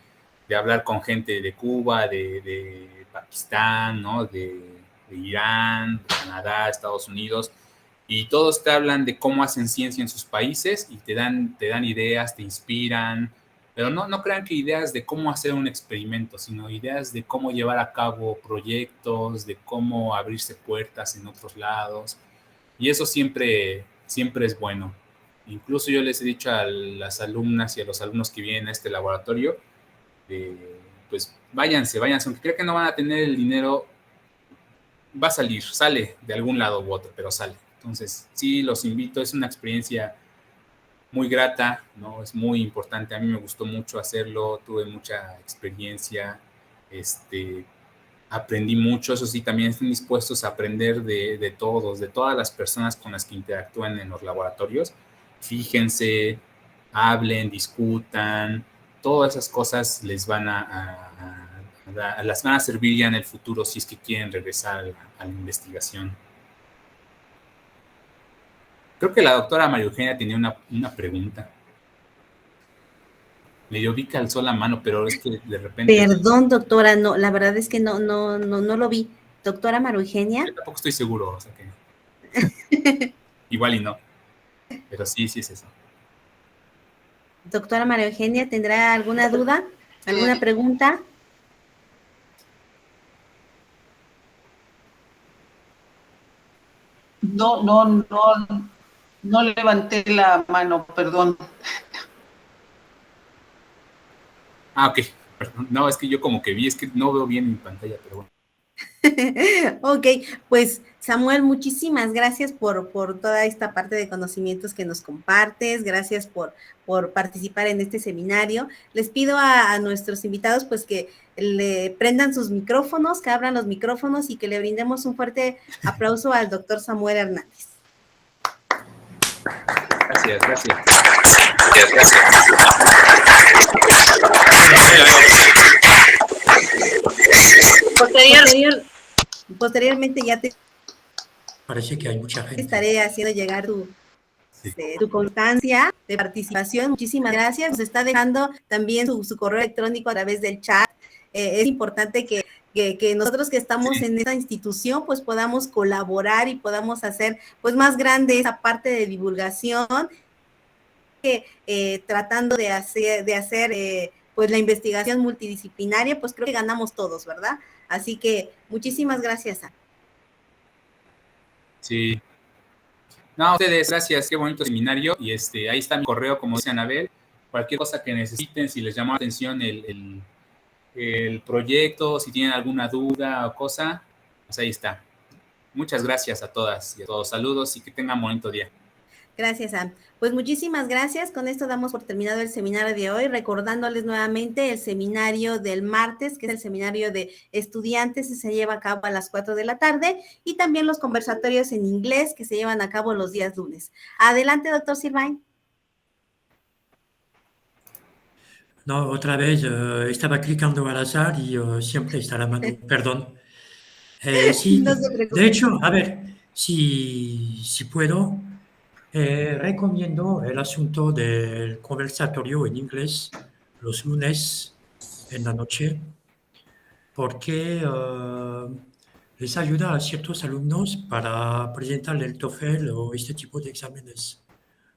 hablar con gente de Cuba, de Pakistán, ¿no? De Irán, de Canadá, Estados Unidos, y todos te hablan de cómo hacen ciencia en sus países y te dan ideas, te inspiran, pero no crean que ideas de cómo hacer un experimento, sino ideas de cómo llevar a cabo proyectos, de cómo abrirse puertas en otros lados, y eso siempre es bueno. Incluso yo les he dicho a las alumnas y a los alumnos que vienen a este laboratorio, pues váyanse, aunque crean que no van a tener el dinero, va a sale de algún lado u otro, pero sale. Entonces, sí, los invito, es una experiencia muy grata, ¿no? Es muy importante, a mí me gustó mucho hacerlo, tuve mucha experiencia, aprendí mucho, eso sí, también estén dispuestos a aprender de todos, de todas las personas con las que interactúan en los laboratorios. Fíjense, hablen, discutan, todas esas cosas les las van a servir ya en el futuro si es que quieren regresar a la investigación. Creo que la doctora María Eugenia tenía una pregunta. Medio vi que alzó la mano, pero es que de repente... Perdón, doctora, no, la verdad es que no lo vi. Doctora María Eugenia. Yo tampoco estoy seguro, o sea que... Igual y no. Pero sí es eso. Doctora María Eugenia, ¿tendrá alguna duda? ¿Alguna pregunta? No levanté la mano, perdón. Ok. No, es que yo como que vi, es que no veo bien mi pantalla, pero bueno. Ok, pues Samuel, muchísimas gracias por toda esta parte de conocimientos que nos compartes, gracias por participar en este seminario. Les pido a nuestros invitados pues que le prendan sus micrófonos, que abran los micrófonos y que le brindemos un fuerte aplauso al doctor Samuel Hernández. Gracias. Posteriormente ya parece que hay mucha gente. Estaré haciendo llegar tu constancia de participación. Muchísimas gracias. Nos está dejando también su correo electrónico a través del chat. Es importante que nosotros que estamos en esta institución pues podamos colaborar y podamos hacer pues más grande esa parte de divulgación, tratando de hacer pues la investigación multidisciplinaria, pues creo que ganamos todos, ¿verdad? Así que muchísimas gracias. Sí. No, a ustedes, gracias, qué bonito seminario. Y ahí está mi correo, como dice Anabel. Cualquier cosa que necesiten, si les llama la atención el proyecto, si tienen alguna duda o cosa, pues ahí está. Muchas gracias a todas y a todos. Saludos y que tengan un bonito día. Gracias, Sam. Pues muchísimas gracias. Con esto damos por terminado el seminario de hoy, recordándoles nuevamente el seminario del martes, que es el seminario de estudiantes, que se lleva a cabo a las 4 de la tarde, y también los conversatorios en inglés que se llevan a cabo los días lunes. Adelante, doctor Sylvain. No, otra vez estaba clicando al azar y siempre está la mano, perdón. Sí, No se preocupe. de hecho, a ver, si puedo, recomiendo el asunto del conversatorio en inglés los lunes en la noche, porque les ayuda a ciertos alumnos para presentar el TOEFL o este tipo de exámenes.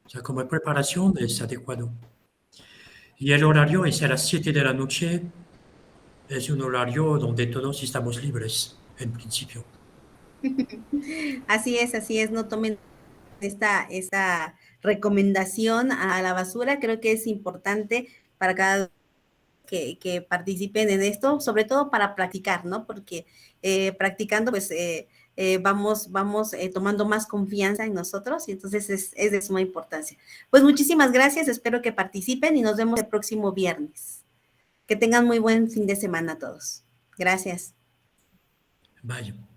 O sea, como preparación es adecuado. Y el horario es a las 7 de la noche, es un horario donde todos estamos libres, en principio. Así es, no tomen esta recomendación a la basura. Creo que es importante para cada que participen en esto, sobre todo para practicar, ¿no? Porque practicando, pues vamos tomando más confianza en nosotros y entonces es de suma importancia. Pues muchísimas gracias, espero que participen y nos vemos el próximo viernes. Que tengan muy buen fin de semana todos. Gracias. Bye.